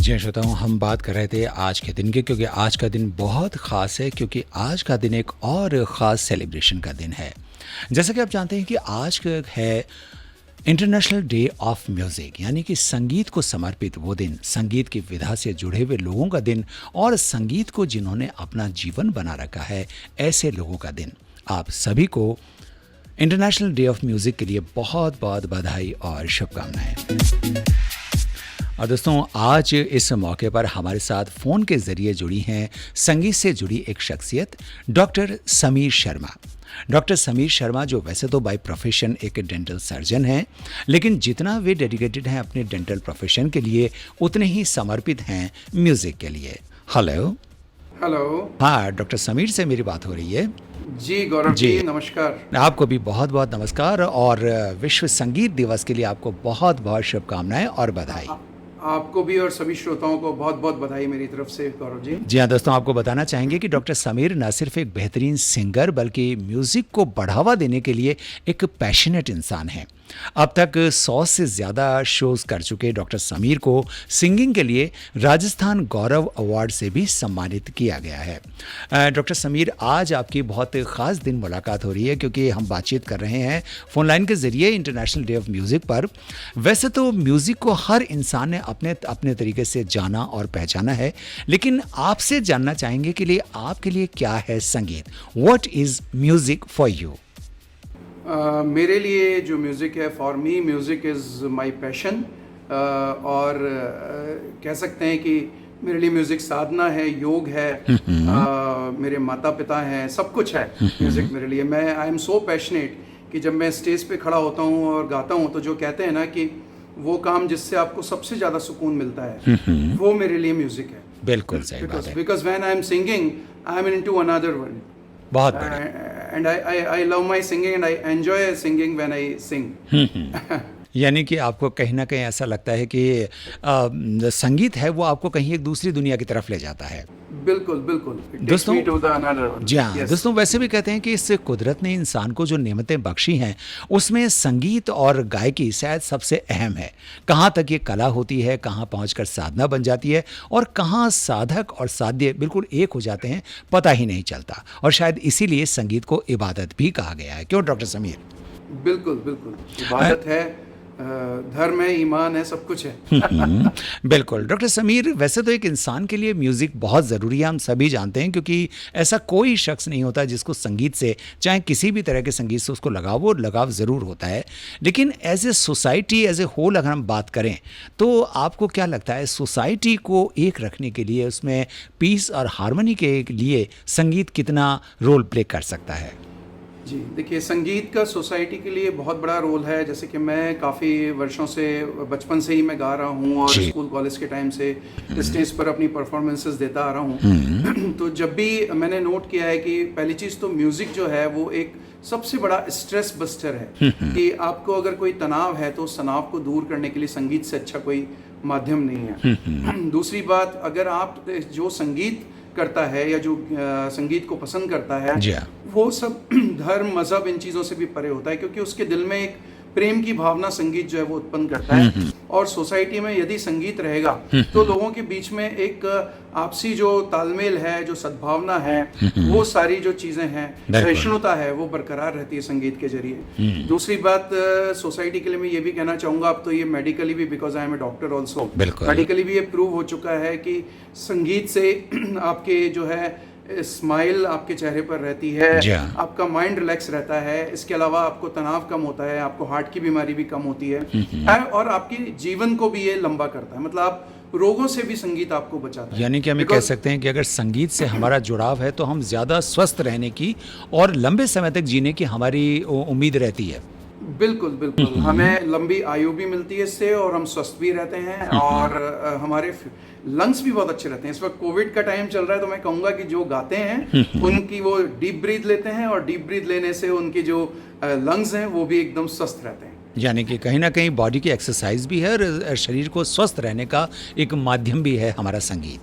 जी श्रोताओं, हम बात कर रहे थे आज के दिन की, क्योंकि आज का दिन बहुत ख़ास है, क्योंकि आज का दिन एक और ख़ास सेलिब्रेशन का दिन है। जैसा कि आप जानते हैं कि आज है इंटरनेशनल डे ऑफ म्यूज़िक, यानी कि संगीत को समर्पित वो दिन, संगीत की विधा से जुड़े हुए लोगों का दिन और संगीत को जिन्होंने अपना जीवन बना रखा है, ऐसे लोगों का दिन। आप सभी को इंटरनेशनल डे ऑफ म्यूज़िक के लिए बहुत बहुत बधाई और शुभकामनाएं। और दोस्तों, आज इस मौके पर हमारे साथ फ़ोन के ज़रिए जुड़ी हैं संगीत से जुड़ी एक शख्सियत, डॉक्टर समीर शर्मा। डॉक्टर समीर शर्मा जो वैसे तो बाय प्रोफेशन एक डेंटल सर्जन हैं, लेकिन जितना वे डेडिकेटेड हैं अपने डेंटल प्रोफेशन के लिए, उतने ही समर्पित हैं म्यूज़िक के लिए। हेलो। हाँ, डॉक्टर समीर से मेरी बात हो रही है। जी गौरव जी, नमस्कार। आपको भी बहुत बहुत नमस्कार और विश्व संगीत दिवस के लिए आपको बहुत बहुत शुभकामनाएं और बधाई। आपको भी और सभी श्रोताओं को बहुत बहुत बधाई मेरी तरफ से गौरव जी। जी हाँ दोस्तों, आपको बताना चाहेंगे कि डॉक्टर समीर न सिर्फ एक बेहतरीन सिंगर, बल्कि म्यूज़िक को बढ़ावा देने के लिए एक पैशनेट इंसान हैं। अब तक 100 से ज़्यादा शोज़ कर चुके डॉक्टर समीर को सिंगिंग के लिए राजस्थान गौरव अवार्ड से भी सम्मानित किया गया है। डॉक्टर समीर, आज आपकी बहुत ख़ास दिन मुलाकात हो रही है, क्योंकि हम बातचीत कर रहे हैं फ़ोन लाइन के ज़रिए इंटरनेशनल डे ऑफ म्यूज़िक पर। वैसे तो म्यूज़िक को हर इंसान ने अपने अपने तरीके से जाना और पहचाना है, लेकिन आपसे जानना चाहेंगे कि आपके लिए क्या है संगीत? What is music for you? मेरे लिए जो म्यूज़िक है, for me music is my passion. और कह सकते हैं कि मेरे लिए म्यूज़िक साधना है, योग है, मेरे माता पिता हैं, सब कुछ है म्यूज़िक मेरे लिए। मैं आई एम सो पैशनेट कि जब मैं स्टेज पे खड़ा होता हूँ और गाता हूँ, तो जो कहते हैं ना कि वो काम जिससे आपको सबसे ज़्यादा सुकून मिलता है, वो मेरे लिए म्यूज़िक है। बिल्कुल सही बात है। Because when I am singing, I am into another world. बहुत बढ़िया। And I love my singing and I enjoy singing when I sing. यानी कि आपको कहीं ना कहीं ऐसा लगता है कि संगीत है वो आपको कहीं एक दूसरी दुनिया की तरफ ले जाता है। बिल्कुल बिल्कुल। दोस्तों, जी हाँ, Yes. दोस्तों वैसे भी कहते हैं कि इस कुदरत ने इंसान को जो नेमतें बख्शी हैं, उसमें संगीत और गायकी शायद सबसे अहम है। कहाँ तक ये कला होती है, कहाँ पहुंचकर साधना बन जाती है और कहाँ साधक और साध्य बिल्कुल एक हो जाते हैं, पता ही नहीं चलता। और शायद इसीलिए संगीत को इबादत भी कहा गया है। क्यों डॉक्टर समीर? बिल्कुल बिल्कुल, इबादत है, धर्म है, ईमान है, सब कुछ है। बिल्कुल डॉक्टर समीर, वैसे तो एक इंसान के लिए म्यूज़िक बहुत ज़रूरी है, हम सभी जानते हैं, क्योंकि ऐसा कोई शख्स नहीं होता जिसको संगीत से, चाहे किसी भी तरह के संगीत से उसको लगाव ज़रूर होता है। लेकिन as a society, as a whole अगर हम बात करें, तो आपको क्या लगता है सोसाइटी को एक रखने के लिए, उसमें पीस और हार्मनी के लिए संगीत कितना रोल प्ले कर सकता है? जी देखिए, संगीत का सोसाइटी के लिए बहुत बड़ा रोल है। जैसे कि मैं काफ़ी वर्षों से, बचपन से ही मैं गा रहा हूँ और स्कूल कॉलेज के टाइम से स्टेज पर अपनी परफॉर्मेंसेस देता आ रहा हूँ। तो जब भी मैंने नोट किया है कि पहली चीज़ तो म्यूज़िक जो है वो एक सबसे बड़ा स्ट्रेस बस्टर है। कि आपको अगर कोई तनाव है तो उस तनाव को दूर करने के लिए संगीत से अच्छा कोई माध्यम नहीं है। दूसरी बात, अगर आप जो संगीत करता है या जो संगीत को पसंद करता है, वो सब धर्म, मजहब, इन चीज़ों से भी परे होता है, क्योंकि उसके दिल में एक प्रेम की भावना संगीत जो है वो उत्पन्न करता है। और सोसाइटी में यदि संगीत रहेगा तो लोगों के बीच में एक आपसी जो तालमेल है, जो सद्भावना है, वो सारी जो चीज़ें हैं, सहिष्णुता है, वो बरकरार रहती है संगीत के जरिए। दूसरी बात, सोसाइटी के लिए मैं ये भी कहना चाहूँगा, अब तो ये मेडिकली भी, because I am a doctor also, medically भी ये प्रूव हो चुका है कि संगीत से आपके जो है स्माइल आपके चेहरे पर रहती है, आपका माइंड रिलैक्स रहता है, इसके अलावा आपको तनाव कम होता है, आपको हार्ट की बीमारी भी कम होती है, और आपके जीवन को भी ये लंबा करता है। मतलब आप रोगों से भी संगीत आपको बचाता है। यानी कि हमें कह सकते हैं कि अगर संगीत से हमारा जुड़ाव है तो हम ज़्यादा स्वस्थ रहने की और लंबे समय तक जीने की हमारी उम्मीद रहती है। बिल्कुल बिल्कुल, हमें लंबी आयु भी मिलती है इससे, और हम स्वस्थ भी रहते हैं, और हमारे लंग्स भी बहुत अच्छे रहते हैं। इस वक्त कोविड का टाइम चल रहा है, तो मैं कहूँगा कि जो गाते हैं उनकी वो डीप ब्रीथ लेते हैं, और डीप ब्रीथ लेने से उनके जो लंग्स हैं वो भी एकदम स्वस्थ रहते हैं। यानी कि कहीं ना कहीं बॉडी की एक्सरसाइज भी है और शरीर को स्वस्थ रहने का एक माध्यम भी है हमारा संगीत।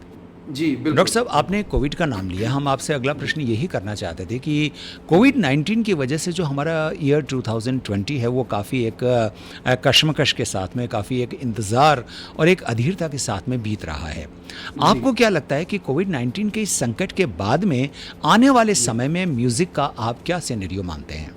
जी, बिल्कुल। डॉक्टर साहब, आपने कोविड का नाम लिया, हम आपसे अगला प्रश्न यही करना चाहते थे कि कोविड-19 की वजह से जो हमारा ईयर 2020 है वो काफ़ी एक कशमकश के साथ में, काफ़ी एक इंतज़ार और एक अधीरता के साथ में बीत रहा है। जी, आपको क्या लगता है कि कोविड-19 के इस संकट के बाद में आने वाले समय में म्यूज़िक का आप क्या सिनेरियो मानते हैं?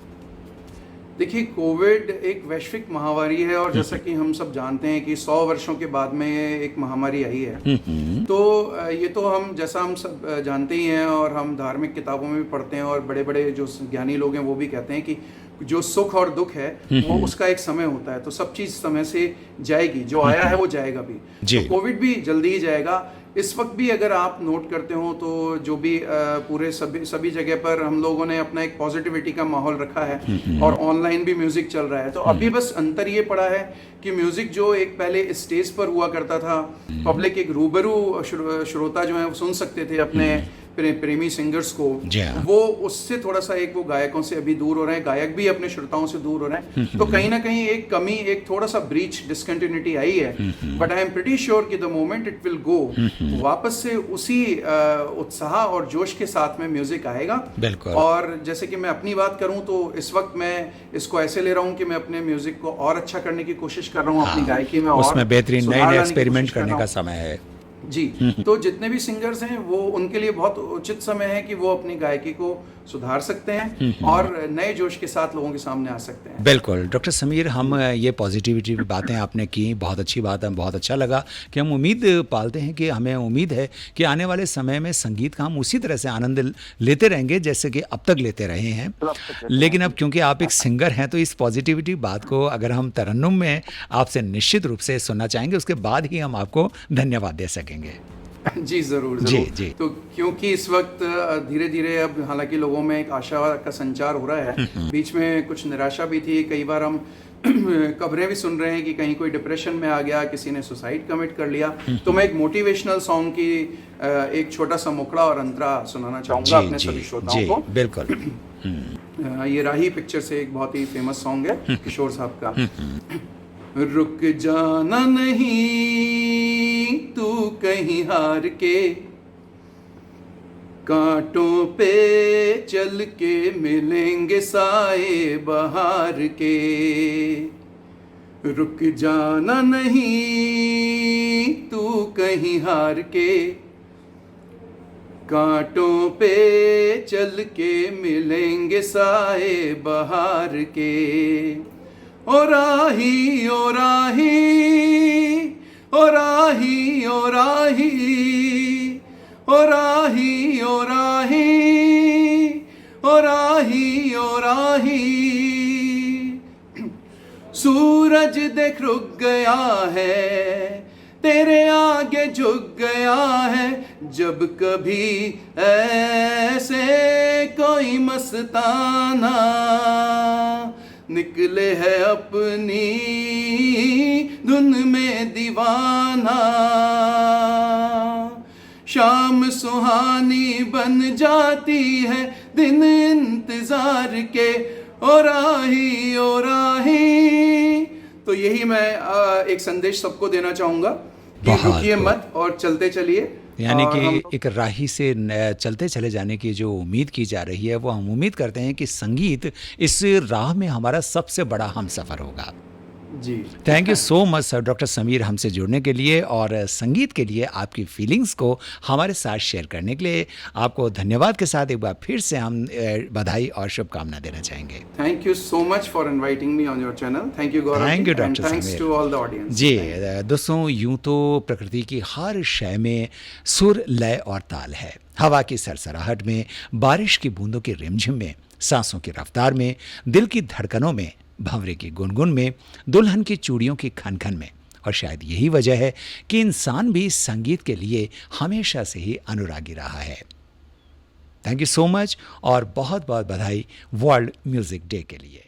देखिए, कोविड एक वैश्विक महामारी है और जैसा कि हम सब जानते हैं कि 100 वर्षों के बाद में ये एक महामारी आई है। तो ये तो हम, जैसा हम सब जानते ही हैं और हम धार्मिक किताबों में भी पढ़ते हैं और बड़े-बड़े जो ज्ञानी लोग हैं वो भी कहते हैं कि जो सुख और दुख है वो उसका एक समय होता है। तो सब चीज़ समय से जाएगी, जो आया है वो जाएगा भी। जी। तो कोविड भी जल्दी ही जाएगा। इस वक्त भी अगर आप नोट करते हो तो जो भी पूरे सभी जगह पर हम लोगों ने अपना एक पॉजिटिविटी का माहौल रखा है और ऑनलाइन भी म्यूजिक चल रहा है। तो अभी बस अंतर ये पड़ा है कि म्यूजिक जो एक पहले स्टेज पर हुआ करता था, पब्लिक एक रूबरू श्रोता जो है वो सुन सकते थे अपने प्रेमी सिंगर्स को, जी हाँ। वो उससे थोड़ा सा एक वो गायकों से अभी दूर हो रहे हैं, गायक भी अपने श्रोताओं से दूर हो रहे हैं। तो कहीं ना कहीं एक कमी, एक थोड़ा सा ब्रीच, डिसकंटिन्यूटी आई है। But I am pretty sure कि the moment it will go, वापस से उसी उत्साह और जोश के साथ में म्यूजिक आएगा। बिल्कुल। और जैसे कि मैं अपनी बात करूं तो इस वक्त मैं इसको ऐसे ले रहा हूं कि मैं अपने म्यूजिक को और अच्छा करने की कोशिश कर रहा हूं, अपनी गायकी में और उसमें बेहतरीन सुधार नए लाने की एक्सपेरिमेंट कोशिश कर करने रहा का हूं। समय है। जी, तो जितने भी सिंगर्स हैं वो उनके लिए बहुत उचित समय है कि वो अपनी गायकी को सुधार सकते हैं और नए जोश के साथ लोगों के सामने आ सकते हैं। बिल्कुल डॉक्टर समीर, हम ये पॉजिटिविटी की बातें आपने की, बहुत अच्छी बात है, बहुत अच्छा लगा कि हम उम्मीद पालते हैं कि हमें उम्मीद है कि आने वाले समय में संगीत का हम उसी तरह से आनंद लेते रहेंगे जैसे कि अब तक लेते रहे हैं। लेकिन अब क्योंकि आप एक सिंगर हैं तो इस पॉजिटिविटी बात को अगर हम तरन्नुम में आपसे निश्चित रूप से सुनना चाहेंगे, उसके बाद ही हम आपको धन्यवाद दे सकेंगे। जी, ज़रूर जी, ज़रूर। जी। तो क्योंकि इस वक्त धीरे धीरे अब हालांकि लोगों में एक आशा का संचार हो रहा है, बीच में कुछ निराशा भी थी, कई बार हम खबरें भी सुन रहे हैं कि कहीं कोई डिप्रेशन में आ गया, किसी ने सुसाइड कमिट कर लिया। तो मैं एक मोटिवेशनल सॉन्ग की एक छोटा सा मुखड़ा और अंतरा सुनाना चाहूँगा अपने सभी श्रोताओं को। बिल्कुल। ये राही पिक्चर से एक बहुत ही फेमस सॉन्ग है किशोर साहब का। रुक जाना नहीं तू कहीं हार के, कांटों पे चल के मिलेंगे साए बहार के। रुक जाना नहीं तू कहीं हार के, कांटों पे चल के मिलेंगे साए बहार के। ओ राही ओ राही ओ राही ओ राही ओ राही ओ राही ओ राही ओ राही। सूरज देख रुक गया है, तेरे आगे झुक गया है, जब कभी ऐसे कोई मस्ताना निकले है अपनी धुन में दीवाना। शाम सुहानी बन जाती है दिन इंतजार के, ओ राही ओ राही। तो यही मैं एक संदेश सबको देना चाहूँगा कि रुकिए मत और चलते चलिए। यानी कि एक राही से चलते चले जाने की जो उम्मीद की जा रही है, वो हम उम्मीद करते हैं कि संगीत इस राह में हमारा सबसे बड़ा हमसफ़र होगा। जी, thank you so much sir doctor Sameer, हमसे जुड़ने के लिए और संगीत के लिए आपकी फीलिंग्स को हमारे साथ शेयर करने के लिए आपको धन्यवाद के साथ एक बार फिर से हम बधाई और शुभकामना देना चाहेंगे। Thank you so much for inviting me on your channel. Thank you Gaurav, thank you and doctor thanks Sameer to all the audience. जी दोस्तों, यूं तो प्रकृति की हर शय में सुर, लय और ताल है। हवा की सरसराहट में, बारिश की बूंदों की रिमझिम में, सांसों की रफ्तार में, दिल की धड़कनों में, भंवरे की गुनगुन में, दुल्हन की चूड़ियों की खनखन में। और शायद यही वजह है कि इंसान भी संगीत के लिए हमेशा से ही अनुरागी रहा है। थैंक यू सो मच और बहुत बहुत बधाई वर्ल्ड म्यूजिक डे के लिए।